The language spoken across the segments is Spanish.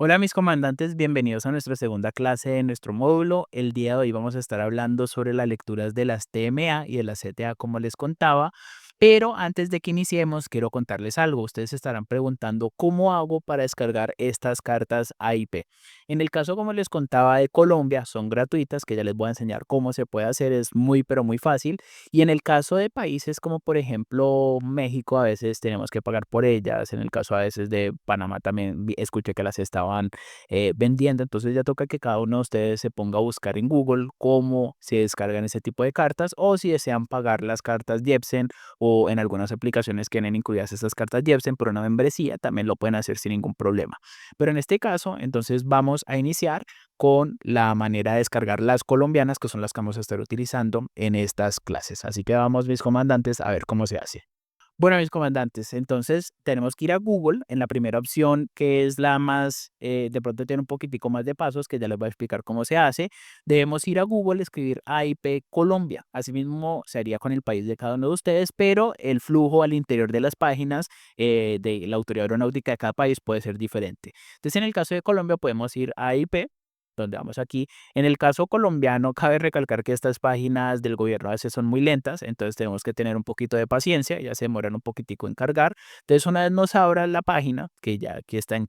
Hola mis comandantes, bienvenidos a nuestra segunda clase de nuestro módulo. El día de hoy vamos a estar hablando sobre las lecturas de las TMA y de las CTA como les contaba, pero antes de que iniciemos quiero contarles algo. Ustedes se estarán preguntando cómo hago para descargar estas cartas AIP. En el caso como les contaba de Colombia, son gratuitas, que ya les voy a enseñar cómo se puede hacer, es muy pero muy fácil. Y en el caso de países como por ejemplo México, a veces tenemos que pagar por ellas. En el caso a veces de Panamá también escuché que las estaban vendiendo. Entonces ya toca que cada uno de ustedes se ponga a buscar en Google cómo se descargan ese tipo de cartas o si desean pagar las cartas Jepsen o en algunas aplicaciones que tienen incluidas estas cartas Jepsen por una membresía, también lo pueden hacer sin ningún problema. Pero en este caso, entonces vamos a iniciar con la manera de descargar las colombianas, que son las que vamos a estar utilizando en estas clases. Así que vamos, mis comandantes, a ver cómo se hace. Bueno, mis comandantes, entonces tenemos que ir a Google en la primera opción, que es la más, de pronto tiene un poquitico más de pasos, que ya les voy a explicar cómo se hace. Debemos ir a Google, escribir AIP Colombia. Asimismo, se haría con el país de cada uno de ustedes, pero el flujo al interior de las páginas de la Autoridad Aeronáutica de cada país puede ser diferente. Entonces, en el caso de Colombia, podemos ir a AIP, donde vamos aquí. En el caso colombiano, cabe recalcar que estas páginas del gobierno a veces son muy lentas, entonces tenemos que tener un poquito de paciencia, ya se demoran un poquitico en cargar. Entonces, una vez nos abra la página, que ya aquí está en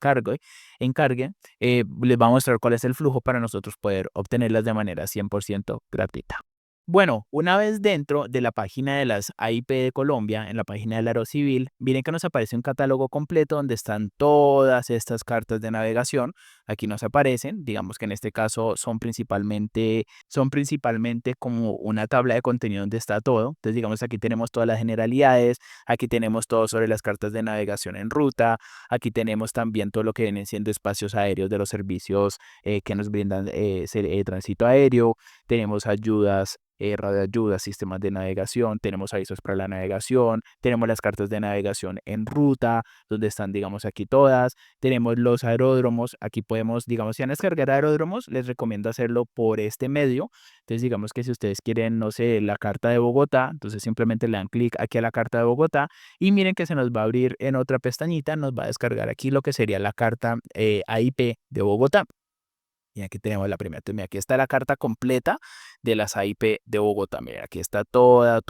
encargue, les va a mostrar cuál es el flujo para nosotros poder obtenerlas de manera 100% gratuita. Bueno, una vez dentro de la página de las AIP de Colombia, en la página del Aerocivil, miren que nos aparece un catálogo completo donde están todas estas cartas de navegación. Aquí nos aparecen, digamos que en este caso son principalmente como una tabla de contenido donde está todo. Entonces, digamos, aquí tenemos todas las generalidades, aquí tenemos todo sobre las cartas de navegación en ruta, aquí tenemos también todo lo que vienen siendo espacios aéreos de los servicios que nos brindan tránsito aéreo, tenemos ayudas, radioayudas, sistemas de navegación, tenemos avisos para la navegación, tenemos las cartas de navegación en ruta, donde están, digamos, aquí todas, tenemos los aeródromos, aquí podemos, digamos, si van a descargar aeródromos, les recomiendo hacerlo por este medio. Entonces, digamos que si ustedes quieren, no sé, la carta de Bogotá, entonces simplemente le dan clic aquí a la carta de Bogotá y miren que se nos va a abrir en otra pestañita, nos va a descargar aquí lo que sería la carta AIP de Bogotá. Y aquí tenemos la primera. Entonces, mira, aquí está la carta completa de las AIP de Bogotá. Mira, aquí está toda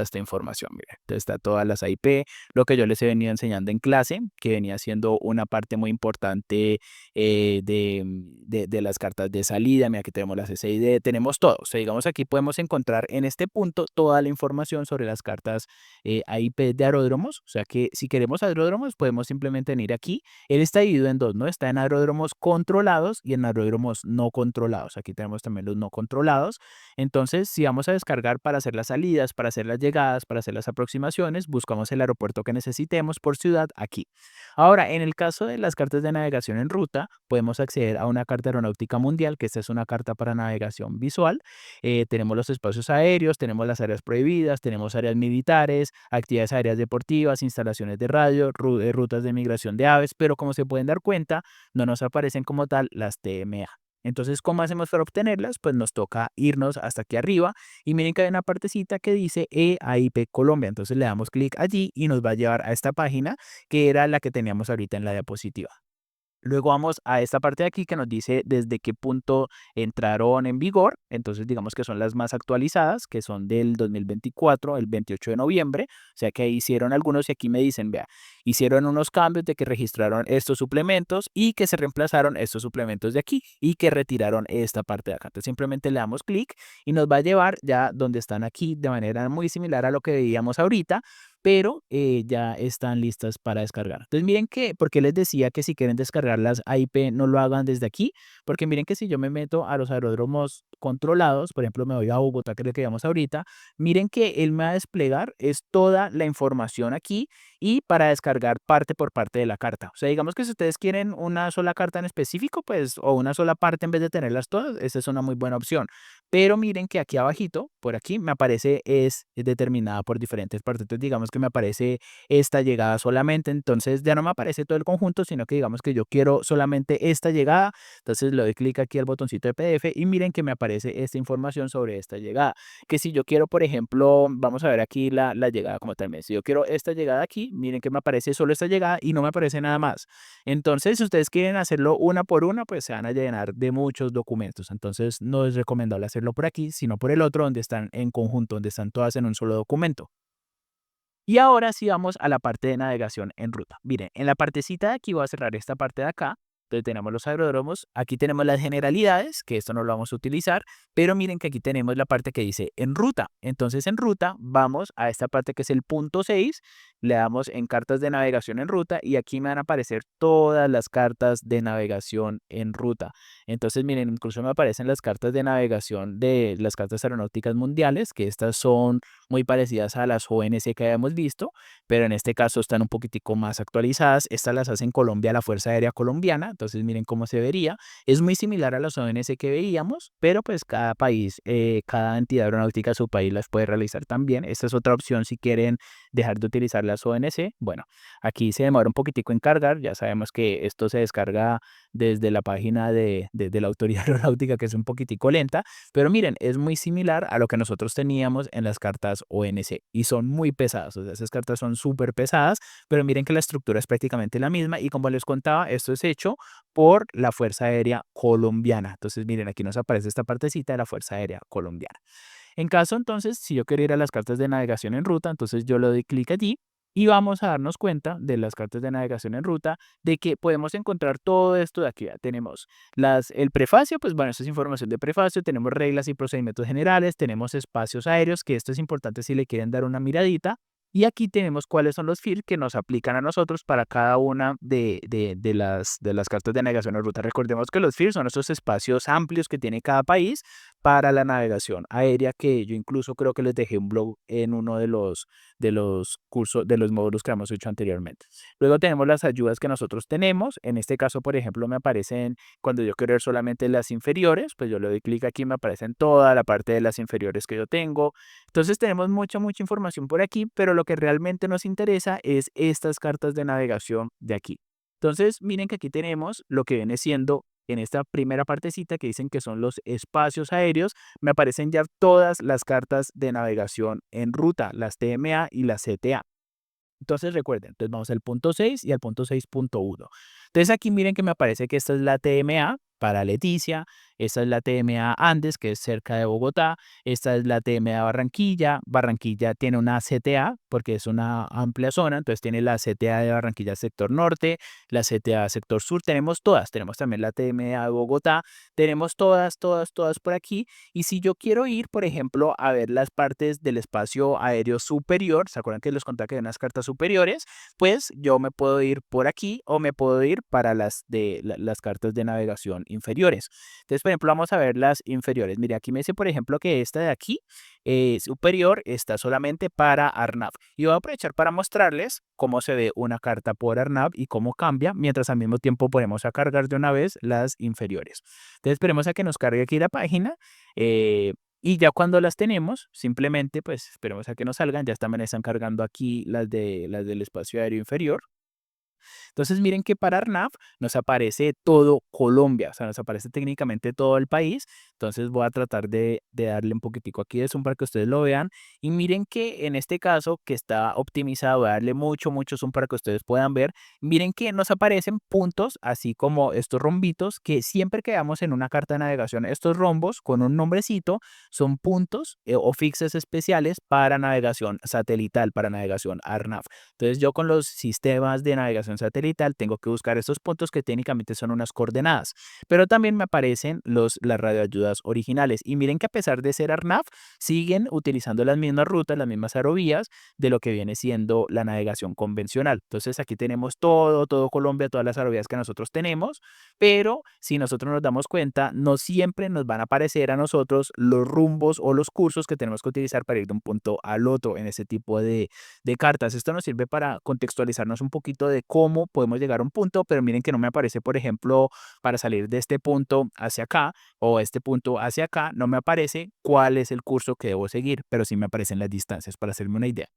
esta información. Mira, entonces está todas las AIP, lo que yo les he venido enseñando en clase, que venía siendo una parte muy importante de las cartas de salida. Mira, aquí tenemos las SID, tenemos todo. O sea, digamos, aquí podemos encontrar en este punto toda la información sobre las cartas AIP de aeródromos. O sea, que si queremos aeródromos, podemos simplemente venir aquí. Él está dividido en dos, ¿no? Está en aeródromos controlados y en aeródromos no controlados. Aquí tenemos también los no controlados. Entonces, si vamos a descargar para hacer las salidas, para hacer las llegadas, para hacer las aproximaciones, buscamos el aeropuerto que necesitemos por ciudad aquí. Ahora, en el caso de las cartas de navegación en ruta, podemos acceder a una carta aeronáutica mundial, que esta es una carta para navegación visual. Tenemos los espacios aéreos, tenemos las áreas prohibidas, tenemos áreas militares, actividades aéreas deportivas, instalaciones de radio, rutas de migración de aves, pero como se pueden dar cuenta, no nos aparecen como tal las TMA. Entonces, ¿cómo hacemos para obtenerlas? Pues nos toca irnos hasta aquí arriba y miren que hay una partecita que dice EAIP Colombia. Entonces le damos clic allí y nos va a llevar a esta página que era la que teníamos ahorita en la diapositiva. Luego vamos a esta parte de aquí que nos dice desde qué punto entraron en vigor. Entonces, digamos que son las más actualizadas, que son del 2024, el 28 de noviembre. O sea que ahí hicieron algunos y aquí me dicen, vea, hicieron unos cambios de que registraron estos suplementos y que se reemplazaron estos suplementos de aquí y que retiraron esta parte de acá. Entonces, simplemente le damos clic y nos va a llevar ya donde están aquí de manera muy similar a lo que veíamos ahorita, pero ya están listas para descargar. Entonces miren que, porque les decía que si quieren descargar las AIP no lo hagan desde aquí, porque miren que si yo me meto a los aeródromos controlados, por ejemplo me voy a Bogotá, que es lo que vamos ahorita, miren que él me va a desplegar es toda la información aquí y para descargar parte por parte de la carta. O sea, digamos que si ustedes quieren una sola carta en específico, pues, o una sola parte en vez de tenerlas todas, esa es una muy buena opción. Pero miren que aquí abajito, por aquí, me aparece es determinada por diferentes partes. Entonces, digamos que me aparece esta llegada solamente, entonces ya no me aparece todo el conjunto, sino que digamos que yo quiero solamente esta llegada, entonces le doy clic aquí al botoncito de PDF y miren que me aparece esta información sobre esta llegada. Que si yo quiero, por ejemplo, vamos a ver aquí la llegada como tal. Si yo quiero esta llegada aquí, miren que me aparece solo esta llegada y no me aparece nada más. Entonces, si ustedes quieren hacerlo una por una, pues se van a llenar de muchos documentos. Entonces, no es recomendable hacerlo por aquí, sino por el otro, donde están en conjunto, donde están todas en un solo documento. Y ahora sí vamos a la parte de navegación en ruta. Miren, en la partecita de aquí voy a cerrar esta parte de acá. Entonces tenemos los aeródromos, aquí tenemos las generalidades, que esto no lo vamos a utilizar, pero miren que aquí tenemos la parte que dice en ruta. Entonces en ruta vamos a esta parte que es el punto 6, le damos en cartas de navegación en ruta y aquí me van a aparecer todas las cartas de navegación en ruta. Entonces miren, incluso me aparecen las cartas de navegación de las cartas aeronáuticas mundiales, que estas son muy parecidas a las ONC que habíamos visto, pero en este caso están un poquitico más actualizadas. Estas las hace en Colombia la Fuerza Aérea Colombiana, entonces miren cómo se vería. Es muy similar a las ONC que veíamos, pero pues cada país, cada entidad aeronáutica de su país las puede realizar también. Esta es otra opción si quieren dejar de utilizar las ONC. Bueno, aquí se demora un poquitico en cargar, ya sabemos que esto se descarga desde la página de la Autoridad Aeronáutica, que es un poquitico lenta, pero miren, es muy similar a lo que nosotros teníamos en las cartas ONC y son muy pesadas, o sea, esas cartas son súper pesadas, pero miren que la estructura es prácticamente la misma y como les contaba, esto es hecho por la Fuerza Aérea Colombiana. Entonces, miren, aquí nos aparece esta partecita de la Fuerza Aérea Colombiana. En caso entonces, si yo quiero ir a las cartas de navegación en ruta, entonces yo le doy clic allí y vamos a darnos cuenta de las cartas de navegación en ruta, de que podemos encontrar todo esto de aquí. Ya tenemos el prefacio, pues bueno, esto es información de prefacio, tenemos reglas y procedimientos generales, tenemos espacios aéreos, que esto es importante si le quieren dar una miradita. Y aquí tenemos cuáles son los fields que nos aplican a nosotros para cada una de las cartas de navegación en ruta. Recordemos que los fields son esos espacios amplios que tiene cada país para la navegación aérea, que yo incluso creo que les dejé un blog en uno de los cursos, de los módulos que hemos hecho anteriormente. Luego tenemos las ayudas que nosotros tenemos. En este caso, por ejemplo, me aparecen cuando yo quiero ver solamente las inferiores, pues yo le doy clic aquí, me aparecen toda la parte de las inferiores que yo tengo. Entonces tenemos mucha, mucha información por aquí, pero lo que realmente nos interesa es estas cartas de navegación de aquí. Entonces, miren que aquí tenemos lo que viene siendo en esta primera partecita que dicen que son los espacios aéreos, me aparecen ya todas las cartas de navegación en ruta, las TMA y las CTA. Entonces recuerden, entonces vamos al punto 6 y al punto 6.1. Entonces aquí miren que me aparece que esta es la TMA para Leticia, esta es la TMA Andes, que es cerca de Bogotá, esta es la TMA Barranquilla, Barranquilla tiene una CTA porque es una amplia zona, entonces tiene la CTA de Barranquilla sector norte, la CTA sector sur, tenemos todas, tenemos también la TMA de Bogotá, tenemos todas, todas, todas por aquí. Y si yo quiero ir, por ejemplo, a ver las partes del espacio aéreo superior, ¿se acuerdan que les conté que hay unas cartas superiores? Pues yo me puedo ir por aquí o me puedo ir para las cartas de navegación inferiores. Entonces, por ejemplo, vamos a ver las inferiores. Mire, aquí me dice, por ejemplo, que esta de aquí superior está solamente para Arnav. Y voy a aprovechar para mostrarles cómo se ve una carta por Arnav y cómo cambia, mientras al mismo tiempo podemos a cargar de una vez las inferiores. Entonces esperemos a que nos cargue aquí la página y ya cuando las tenemos, simplemente pues esperemos a que nos salgan. Ya también están cargando aquí las del espacio aéreo inferior. Entonces miren que para ARNAV nos aparece todo Colombia, o sea, nos aparece técnicamente todo el país. Entonces voy a tratar de darle un poquitico aquí de zoom para que ustedes lo vean. Y miren que en este caso que está optimizado, voy a darle mucho, mucho zoom para que ustedes puedan ver. Miren que nos aparecen puntos, así como estos rombitos, que siempre que veamos en una carta de navegación, estos rombos con un nombrecito son puntos o fixes especiales para navegación satelital, para navegación ARNAV. Entonces yo con los sistemas de navegación satelital tengo que buscar estos puntos que técnicamente son unas coordenadas, pero también me aparecen las radioayudas originales y miren que a pesar de ser ARNAV siguen utilizando las mismas rutas, las mismas aerovías de lo que viene siendo la navegación convencional. Entonces aquí tenemos todo Colombia, todas las aerovías que nosotros tenemos, pero si nosotros nos damos cuenta, no siempre nos van a aparecer a nosotros los rumbos o los cursos que tenemos que utilizar para ir de un punto al otro en ese tipo de cartas. Esto nos sirve para contextualizarnos un poquito de cómo podemos llegar a un punto, pero miren que no me aparece, por ejemplo, para salir de este punto hacia acá o este punto hacia acá, no me aparece cuál es el curso que debo seguir, pero sí me aparecen las distancias para hacerme una idea.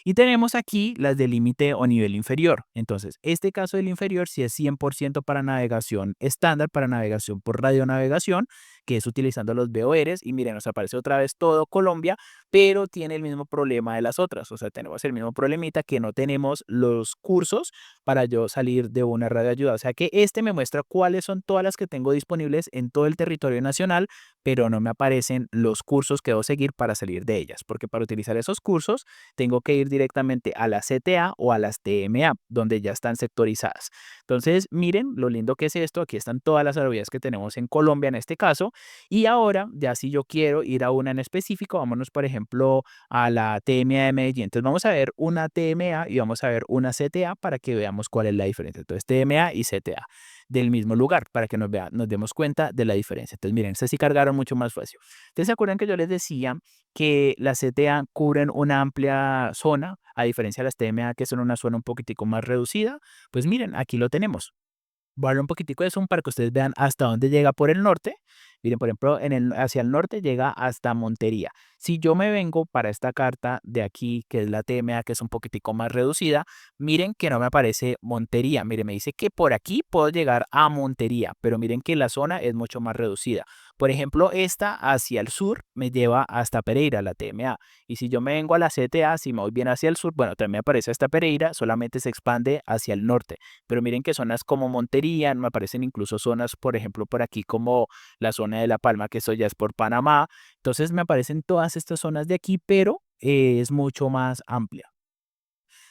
Y tenemos aquí las de límite o nivel inferior. Entonces, este caso del inferior sí es 100% para navegación estándar, para navegación por radionavegación, que es utilizando los VORs. Y miren, nos aparece otra vez todo Colombia, pero tiene el mismo problema de las otras. O sea, tenemos el mismo problemita que no tenemos los cursos para yo salir de una radio ayuda. O sea que este me muestra cuáles son todas las que tengo disponibles en todo el territorio nacional, pero no me aparecen los cursos que debo seguir para salir de ellas, porque para utilizar esos cursos tengo que ir directamente a la CTA o a las TMA, donde ya están sectorizadas. Entonces, miren lo lindo que es esto. Aquí están todas las aerovías que tenemos en Colombia en este caso. Y ahora, ya si yo quiero ir a una en específico, vámonos, por ejemplo, a la TMA de Medellín. Entonces, vamos a ver una TMA y vamos a ver una CTA para que veamos cuál es la diferencia. Entonces, TMA y CTA del mismo lugar para que nos demos cuenta de la diferencia. Entonces, miren, estas sí cargaron mucho más fácil. Entonces, ¿se acuerdan que yo les decía que las CTA cubren una amplia zona, a diferencia de las TMA que son una zona un poquitico más reducida? Pues miren, aquí lo tenemos. Voy a darle un poquitico de zoom para que ustedes vean hasta dónde llega por el norte. Miren, por ejemplo, hacia el norte llega hasta Montería. Si yo me vengo para esta carta de aquí, que es la TMA, que es un poquitico más reducida, miren que no me aparece Montería. Miren, me dice que por aquí puedo llegar a Montería, pero miren que la zona es mucho más reducida. Por ejemplo, esta hacia el sur me lleva hasta Pereira, la TMA. Y si yo me vengo a la CTA, si me voy bien hacia el sur, bueno, también me aparece hasta Pereira, solamente se expande hacia el norte. Pero miren que zonas como Montería, me aparecen incluso zonas, por ejemplo, por aquí como la zona de La Palma, que eso ya es por Panamá. Entonces me aparecen todas estas zonas de aquí, pero es mucho más amplia.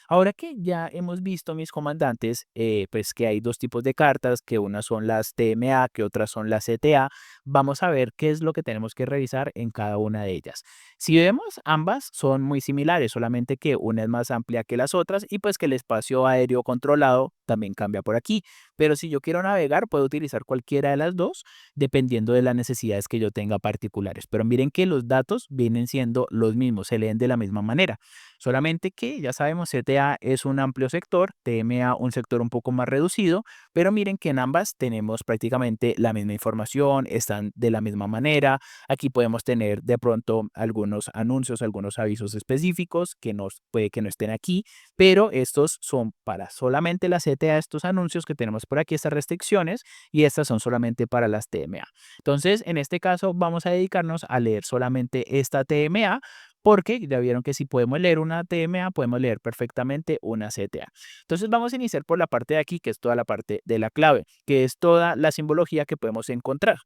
Ahora que ya hemos visto, mis comandantes, pues que hay dos tipos de cartas, que unas son las TMA, que otras son las CTA, vamos a ver qué es lo que tenemos que revisar en cada una de ellas. Si vemos, ambas son muy similares, solamente que una es más amplia que las otras y pues que el espacio aéreo controlado también cambia por aquí. Pero si yo quiero navegar, puedo utilizar cualquiera de las dos, dependiendo de las necesidades que yo tenga particulares. Pero miren que los datos vienen siendo los mismos, se leen de la misma manera. Solamente que ya sabemos, CTA es un amplio sector, TMA un sector un poco más reducido, pero miren que en ambas tenemos prácticamente la misma información, están de la misma manera. Aquí podemos tener de pronto algunos anuncios, algunos avisos específicos que puede que no estén aquí, pero estos son para solamente la CTA, estos anuncios que tenemos por aquí, estas restricciones, y estas son solamente para las TMA. Entonces, en este caso, vamos a dedicarnos a leer solamente esta TMA porque ya vieron que si podemos leer una TMA, podemos leer perfectamente una CTA. Entonces vamos a iniciar por la parte de aquí, que es toda la parte de la clave, que es toda la simbología que podemos encontrar.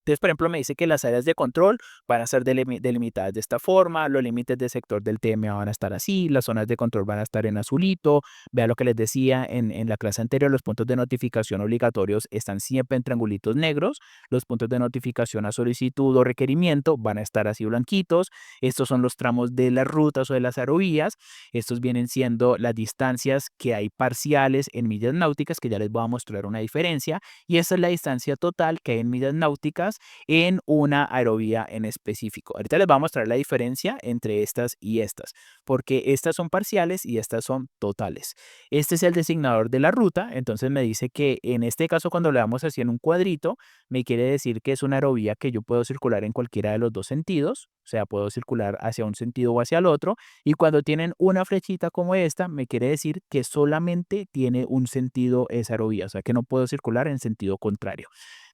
Entonces, por ejemplo, me dice que las áreas de control van a ser delimitadas de esta forma, los límites de sector del TMA van a estar así, las zonas de control van a estar en azulito. Vea lo que les decía en la clase anterior, los puntos de notificación obligatorios están siempre en triangulitos negros, los puntos de notificación a solicitud o requerimiento van a estar así blanquitos. Estos son los tramos de las rutas o de las aerovías. Estos vienen siendo las distancias que hay parciales en millas náuticas, que ya les voy a mostrar una diferencia. Y esta es la distancia total que hay en millas náuticas en una aerovía en específico. Ahorita les voy a mostrar la diferencia entre estas y estas, porque estas son parciales y estas son totales. Este es el designador de la ruta, entonces me dice que en este caso cuando le damos así en un cuadrito, me quiere decir que es una aerovía que yo puedo circular en cualquiera de los dos sentidos, o sea, puedo circular hacia un sentido o hacia el otro, y cuando tienen una flechita como esta, me quiere decir que solamente tiene un sentido esa aerovía, o sea, que no puedo circular en sentido contrario.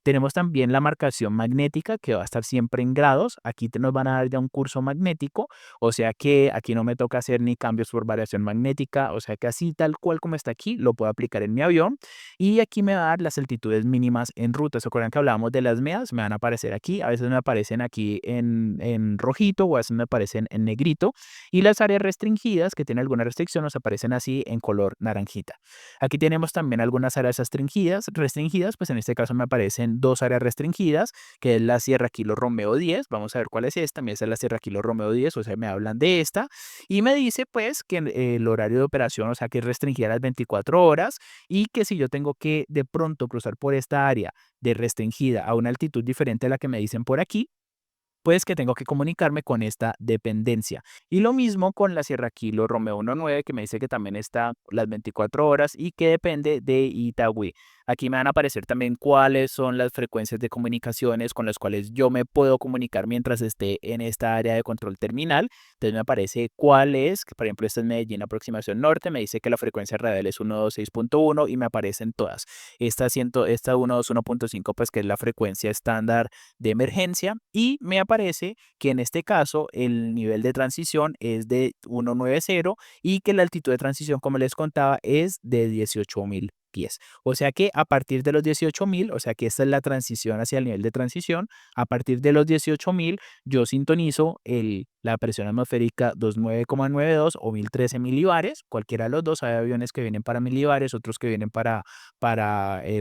Tenemos también la marcación magnética que va a estar siempre en grados. Aquí nos van a dar ya un curso magnético, o sea que aquí no me toca hacer ni cambios por variación magnética, o sea que así tal cual como está aquí lo puedo aplicar en mi avión. Y aquí me va a dar las altitudes mínimas en ruta. ¿Se acuerdan que hablábamos de las MEAs? Me van a aparecer aquí, a veces me aparecen aquí en rojito o a veces me aparecen en negrito. Y las áreas restringidas que tienen alguna restricción nos aparecen así en color naranjita. Aquí tenemos también algunas áreas restringidas, pues en este caso me aparecen dos áreas restringidas, que es la Sierra Kilo Romeo 10. Vamos a ver cuál es esta. También es la Sierra Kilo Romeo 10, o sea, me hablan de esta. Y me dice pues que el horario de operación, o sea, que es restringida a las 24 horas y que si yo tengo que de pronto cruzar por esta área de restringida a una altitud diferente a la que me dicen por aquí, pues que tengo que comunicarme con esta dependencia. Y lo mismo con la Sierra Kilo Romeo 19, que me dice que también está las 24 horas y que depende de Itagüí. Aquí me van a aparecer también cuáles son las frecuencias de comunicaciones con las cuales yo me puedo comunicar mientras esté en esta área de control terminal. Entonces me aparece cuál es, que por ejemplo esta es Medellín aproximación norte, me dice que la frecuencia radial es 126.1 y me aparecen todas. Esta 121.5 pues que es la frecuencia estándar de emergencia y me aparece que en este caso el nivel de transición es de 190 y que la altitud de transición, como les contaba, es de 18.000 pies. O sea que a partir de los 18.000, o sea que esta es la transición hacia el nivel de transición, a partir de los 18.000 yo sintonizo la presión atmosférica 29,92 o 1013 milibares, cualquiera de los dos. Hay aviones que vienen para milibares, otros que vienen para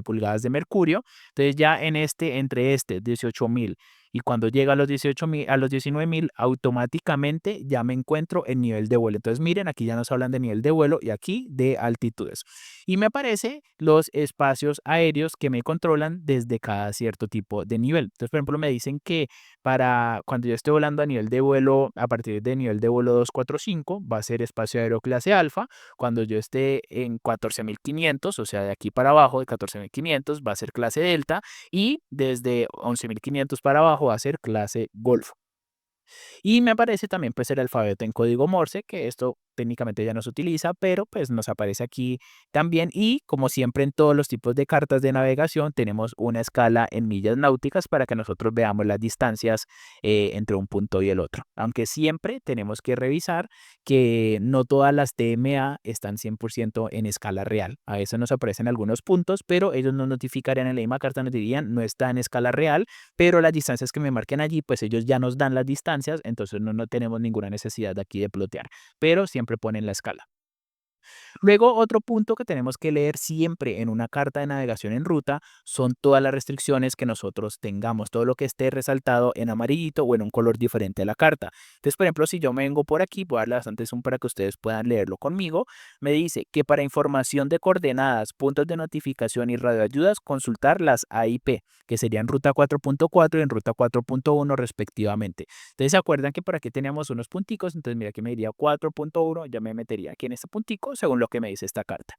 pulgadas de mercurio. Entonces ya entre este 18.000 y cuando llega a los 18.000, a los 19.000, automáticamente ya me encuentro en nivel de vuelo. Entonces miren, aquí ya nos hablan de nivel de vuelo y aquí de altitudes. Y me aparece los espacios aéreos que me controlan desde cada cierto tipo de nivel. Entonces, por ejemplo, me dicen que para cuando yo esté volando a nivel de vuelo, a partir del nivel de vuelo 245, va a ser espacio aéreo clase alfa. Cuando yo esté en 14.500, o sea, de aquí para abajo, de 14.500, va a ser clase delta. Y desde 11.500 para abajo va a ser clase golfo. Y me aparece también pues el alfabeto en código Morse, que esto técnicamente ya no se utiliza, pero pues nos aparece aquí también. Y como siempre en todos los tipos de cartas de navegación, tenemos una escala en millas náuticas para que nosotros veamos las distancias entre un punto y el otro. Aunque siempre tenemos que revisar que no todas las TMA están 100% en escala real. A veces nos aparecen algunos puntos, pero ellos nos notificarían en la misma carta, nos dirían no está en escala real, pero las distancias que me marquen allí, pues ellos ya nos dan las distancias, entonces no tenemos ninguna necesidad de aquí de plotear, pero siempre ponen la escala. Luego, otro punto que tenemos que leer siempre en una carta de navegación en ruta son todas las restricciones que nosotros tengamos, todo lo que esté resaltado en amarillito o en un color diferente a la carta. Entonces, por ejemplo, si yo me vengo por aquí, voy a darle bastante zoom para que ustedes puedan leerlo conmigo, me dice que para información de coordenadas, puntos de notificación y radioayudas, consultar las AIP, que serían ruta 4.4 y en ruta 4.1 respectivamente. Entonces, ¿se acuerdan que por aquí teníamos unos punticos? Entonces, mira, aquí me diría 4.1, ya me metería aquí en este puntico según lo que me dice esta carta.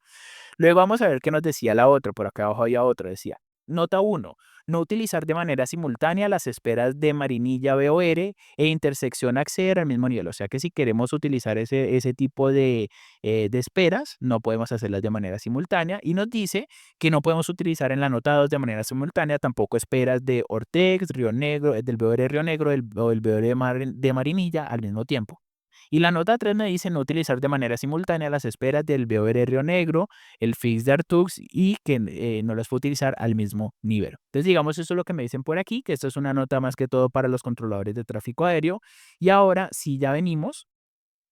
Luego vamos a ver qué nos decía la otra, por acá abajo había otra, decía, nota uno, no utilizar de manera simultánea las esperas de Marinilla BOR e intersección acceder al mismo nivel. O sea que si queremos utilizar ese tipo de esperas, no podemos hacerlas de manera simultánea. Y nos dice que no podemos utilizar en la nota 2 de manera simultánea tampoco esperas de Ortex, Río Negro, del BOR Río Negro o el BOR de Marinilla al mismo tiempo. Y la nota 3 me dice no utilizar de manera simultánea las esperas del BOR Río Negro, el fix de Artux y que no las puedo utilizar al mismo nivel. Entonces, digamos, eso es lo que me dicen por aquí, que esto es una nota más que todo para los controladores de tráfico aéreo. Y ahora, si ya venimos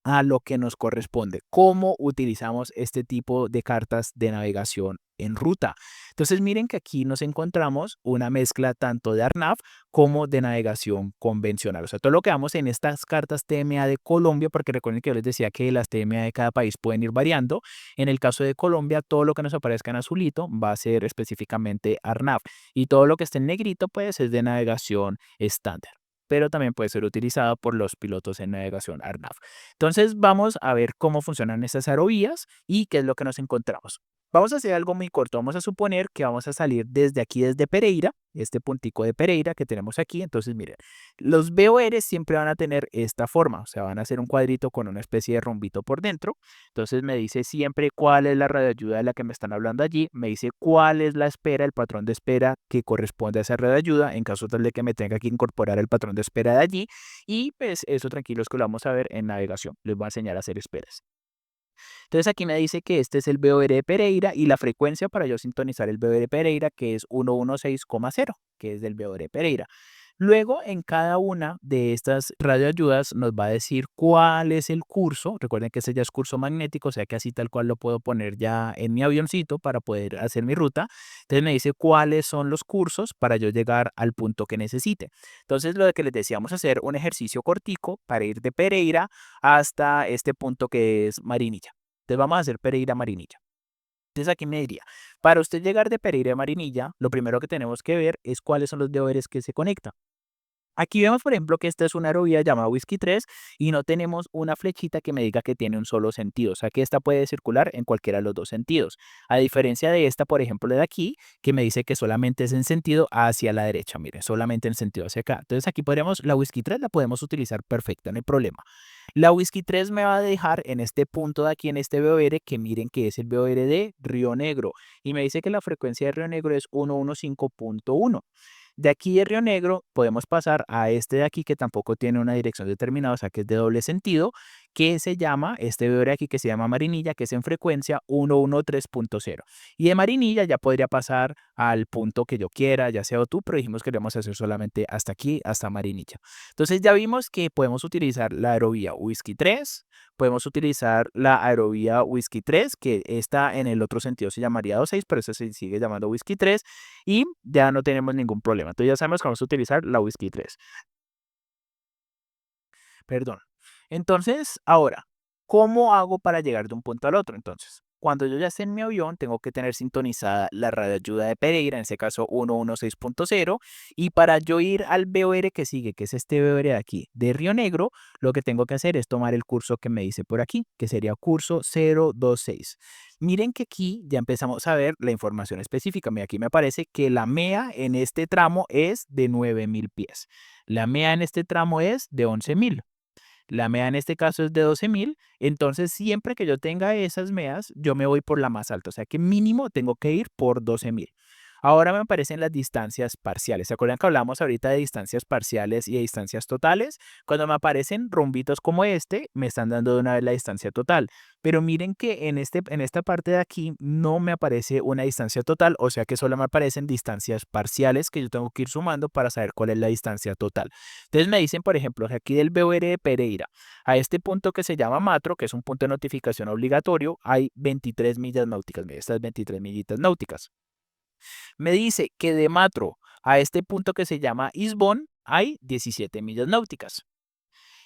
a lo que nos corresponde, cómo utilizamos este tipo de cartas de navegación en ruta. Entonces miren que aquí nos encontramos una mezcla tanto de ARNAV como de navegación convencional. O sea, todo lo que vamos en estas cartas TMA de Colombia, porque recuerden que yo les decía que las TMA de cada país pueden ir variando. En el caso de Colombia, todo lo que nos aparezca en azulito va a ser específicamente ARNAV y todo lo que esté en negrito pues es de navegación estándar, pero también puede ser utilizado por los pilotos en navegación ARNAV. Entonces vamos a ver cómo funcionan estas aerovías y qué es lo que nos encontramos. Vamos a hacer algo muy corto. Vamos a suponer que vamos a salir desde aquí, desde Pereira, este puntico de Pereira que tenemos aquí. Entonces, miren, los BOR siempre van a tener esta forma, o sea, van a hacer un cuadrito con una especie de rombito por dentro. Entonces, me dice siempre cuál es la radioayuda de la que me están hablando allí. Me dice cuál es la espera, el patrón de espera que corresponde a esa radioayuda, en caso tal de que me tenga que incorporar el patrón de espera de allí. Y pues eso tranquilos que lo vamos a ver en navegación. Les voy a enseñar a hacer esperas. Entonces aquí me dice que este es el BOR de Pereira y la frecuencia para yo sintonizar el BOR de Pereira que es 116,0, que es del BOR de Pereira. Luego, en cada una de estas radioayudas nos va a decir cuál es el curso. Recuerden que ese ya es curso magnético, o sea que así tal cual lo puedo poner ya en mi avioncito para poder hacer mi ruta. Entonces me dice cuáles son los cursos para yo llegar al punto que necesite. Entonces lo de que les decíamos hacer un ejercicio cortico para ir de Pereira hasta este punto que es Marinilla. Entonces vamos a hacer Pereira Marinilla. Entonces aquí me diría, para usted llegar de Pereira a Marinilla, lo primero que tenemos que ver es cuáles son los BORs que se conectan. Aquí vemos, por ejemplo, que esta es una aerovía llamada Whisky 3 y no tenemos una flechita que me diga que tiene un solo sentido. O sea que esta puede circular en cualquiera de los dos sentidos. A diferencia de esta, por ejemplo, de aquí, que me dice que solamente es en sentido hacia la derecha. Mire, solamente en sentido hacia acá. Entonces aquí podríamos, la Whisky 3 la podemos utilizar perfecta, no hay problema. La Whisky 3 me va a dejar en este punto de aquí, en este VOR, que miren que es el VOR de Río Negro. Y me dice que la frecuencia de Río Negro es 115.1. De aquí de Río Negro podemos pasar a este de aquí que tampoco tiene una dirección determinada, o sea que es de doble sentido, que se llama, este VOR aquí que se llama Marinilla, que es en frecuencia 113.0. Y de Marinilla ya podría pasar al punto que yo quiera, ya sea tú, pero dijimos que queremos hacer solamente hasta aquí, hasta Marinilla. Entonces ya vimos que podemos utilizar la aerovía Whisky 3, podemos utilizar la aerovía Whisky 3, que está en el otro sentido se llamaría 26, pero eso se sigue llamando Whisky 3 y ya no tenemos ningún problema. Entonces ya sabemos que vamos a utilizar la Whisky 3. Perdón. Entonces, ahora, ¿cómo hago para llegar de un punto al otro? Entonces, cuando yo ya esté en mi avión, tengo que tener sintonizada la radioayuda de Pereira, en este caso 116.0, y para yo ir al VOR que sigue, que es este VOR de aquí, de Río Negro, lo que tengo que hacer es tomar el curso que me dice por aquí, que sería curso 026. Miren que aquí ya empezamos a ver la información específica. Mira, aquí me aparece que la MEA en este tramo es de 9.000 pies. La MEA en este tramo es de 11.000. La MEA en este caso es de 12.000, entonces siempre que yo tenga esas MEAs, yo me voy por la más alta, o sea que mínimo tengo que ir por 12.000. Ahora me aparecen las distancias parciales. ¿Se acuerdan que hablamos ahorita de distancias parciales y de distancias totales? Cuando me aparecen rombitos como este, me están dando de una vez la distancia total. Pero miren que en esta parte de aquí no me aparece una distancia total, o sea que solo me aparecen distancias parciales que yo tengo que ir sumando para saber cuál es la distancia total. Entonces me dicen, por ejemplo, que aquí del BOR de Pereira a este punto que se llama Matro, que es un punto de notificación obligatorio, hay 23 millas náuticas. Mira, estas 23 millitas náuticas. Me dice que de Matro a este punto que se llama Isbón hay 17 millas náuticas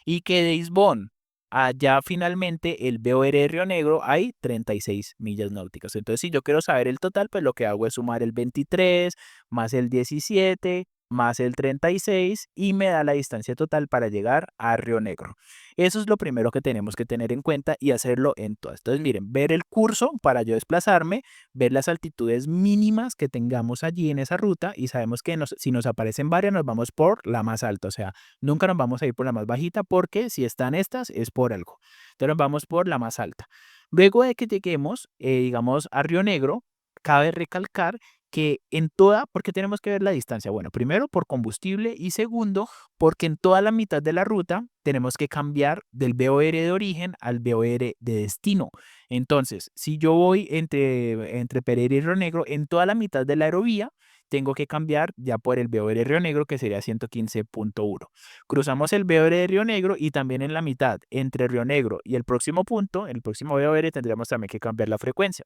y que de Isbón allá finalmente el BOR de Río Negro hay 36 millas náuticas. Entonces, si yo quiero saber el total, pues lo que hago es sumar el 23 más el 17 más el 36 y me da la distancia total para llegar a Río Negro. Eso es lo primero que tenemos que tener en cuenta y hacerlo en todas. Entonces, miren, ver el curso para yo desplazarme, ver las altitudes mínimas que tengamos allí en esa ruta y sabemos que si nos aparecen varias nos vamos por la más alta, o sea, nunca nos vamos a ir por la más bajita porque si están estas es por algo. Entonces nos vamos por la más alta. Luego de que lleguemos, digamos, a Río Negro, cabe recalcar que en toda, porque tenemos que ver la distancia. Bueno, primero por combustible y segundo porque en toda la mitad de la ruta tenemos que cambiar del BOR de origen al BOR de destino. Entonces, si yo voy entre Pereira y Río Negro, en toda la mitad de la aerovía, tengo que cambiar ya por el BOR de Río Negro, que sería 115.1. Cruzamos el BOR de Río Negro y también en la mitad, entre Río Negro y el próximo punto, el próximo BOR, tendríamos también que cambiar la frecuencia.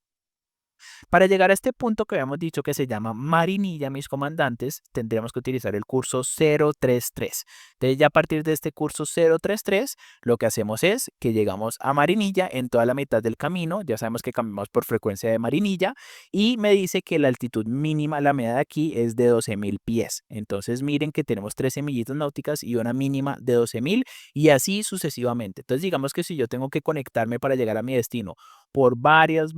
Para llegar a este punto que habíamos dicho que se llama Marinilla, mis comandantes, tendríamos que utilizar el curso 033. Entonces ya a partir de este curso 033, lo que hacemos es que llegamos a Marinilla en toda la mitad del camino, ya sabemos que cambiamos por frecuencia de Marinilla, y me dice que la altitud mínima, la media de aquí, es de 12.000 pies. Entonces miren que tenemos 13 millitas náuticas y una mínima de 12.000 y así sucesivamente. Entonces digamos que si yo tengo que conectarme para llegar a mi destino, por varias,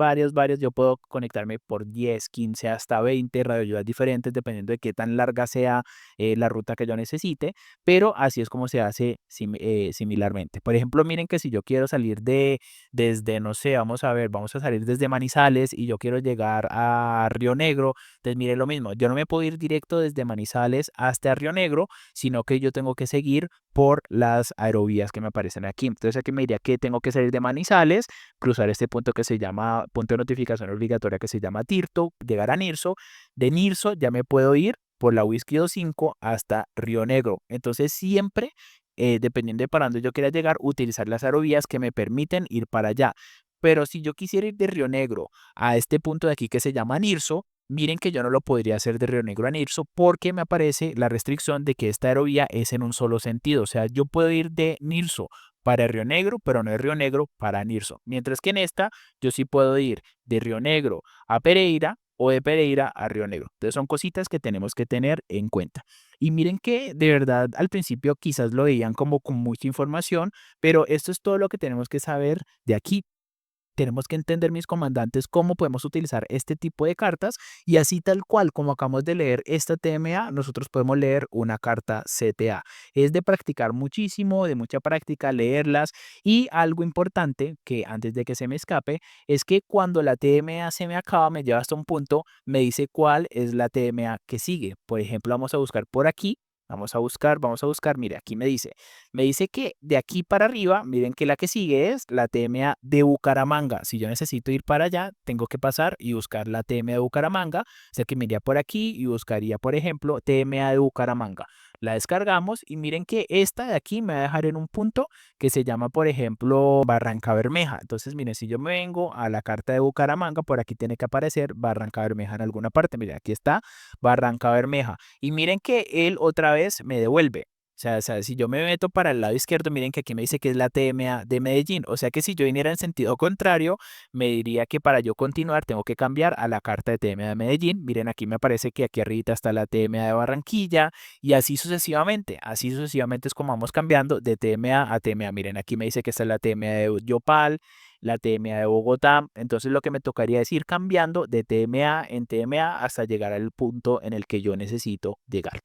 yo puedo conectarme por 10, 15, hasta 20 radioayudas diferentes, dependiendo de qué tan larga sea la ruta que yo necesite, pero así es como se hace similarmente. Por ejemplo, miren que si yo quiero salir desde, no sé, vamos a ver, vamos a salir desde Manizales y yo quiero llegar a Río Negro, entonces mire lo mismo, yo no me puedo ir directo desde Manizales hasta Río Negro, sino que yo tengo que seguir por las aerovías que me aparecen aquí. Entonces aquí me diría que tengo que salir de Manizales, cruzar este punto que se llama, punto de notificación obligatoria que se llama Tirto, llegar a Nirso, de Nirso ya me puedo ir por la Whisky 25 hasta Río Negro. Entonces siempre, dependiendo de para dónde yo quiera llegar, utilizar las aerovías que me permiten ir para allá. Pero si yo quisiera ir de Río Negro a este punto de aquí que se llama Nirso, miren que yo no lo podría hacer de Río Negro a Nirso porque me aparece la restricción de que esta aerovía es en un solo sentido. O sea, yo puedo ir de Nirso para Río Negro, pero no de Río Negro para Nirso. Mientras que en esta, yo sí puedo ir de Río Negro a Pereira o de Pereira a Río Negro. Entonces son cositas que tenemos que tener en cuenta. Y miren que de verdad al principio quizás lo veían como con mucha información, pero esto es todo lo que tenemos que saber de aquí. Tenemos que entender, mis comandantes, cómo podemos utilizar este tipo de cartas y así tal cual como acabamos de leer esta TMA, nosotros podemos leer una carta CTA. Es de practicar muchísimo, de mucha práctica, leerlas y algo importante que antes de que se me escape es que cuando la TMA se me acaba, me lleva hasta un punto, me dice cuál es la TMA que sigue. Por ejemplo, vamos a buscar por aquí. Vamos a buscar, mire, aquí me dice que de aquí para arriba, miren que la que sigue es la TMA de Bucaramanga. Si yo necesito ir para allá, tengo que pasar y buscar la TMA de Bucaramanga. O sea que me iría por aquí y buscaría, por ejemplo, TMA de Bucaramanga. La descargamos y miren que esta de aquí me va a dejar en un punto que se llama, por ejemplo, Barranca Bermeja. Entonces, miren, si yo me vengo a la carta de Bucaramanga, por aquí tiene que aparecer Barranca Bermeja en alguna parte. Miren, aquí está Barranca Bermeja. Y miren que él otra vez me devuelve. O sea, si yo me meto para el lado izquierdo, miren que aquí me dice que es la TMA de Medellín. O sea que si yo viniera en sentido contrario, me diría que para yo continuar tengo que cambiar a la carta de TMA de Medellín. Miren, aquí me aparece que aquí arriba está la TMA de Barranquilla y así sucesivamente. Así sucesivamente es como vamos cambiando de TMA a TMA. Miren, aquí me dice que esta es la TMA de Yopal, la TMA de Bogotá. Entonces lo que me tocaría es ir cambiando de TMA en TMA hasta llegar al punto en el que yo necesito llegar.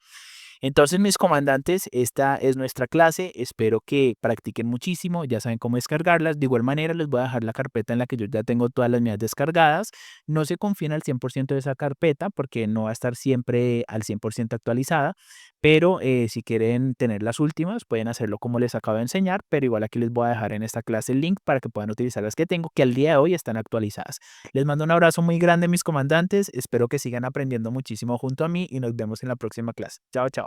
Entonces, mis comandantes, esta es nuestra clase. Espero que practiquen muchísimo. Ya saben cómo descargarlas. De igual manera, les voy a dejar la carpeta en la que yo ya tengo todas las mías descargadas. No se confíen al 100% de esa carpeta porque no va a estar siempre al 100% actualizada. Pero si quieren tener las últimas, pueden hacerlo como les acabo de enseñar. Pero igual aquí les voy a dejar en esta clase el link para que puedan utilizar las que tengo, que al día de hoy están actualizadas. Les mando un abrazo muy grande, mis comandantes. Espero que sigan aprendiendo muchísimo junto a mí y nos vemos en la próxima clase. Chao, chao.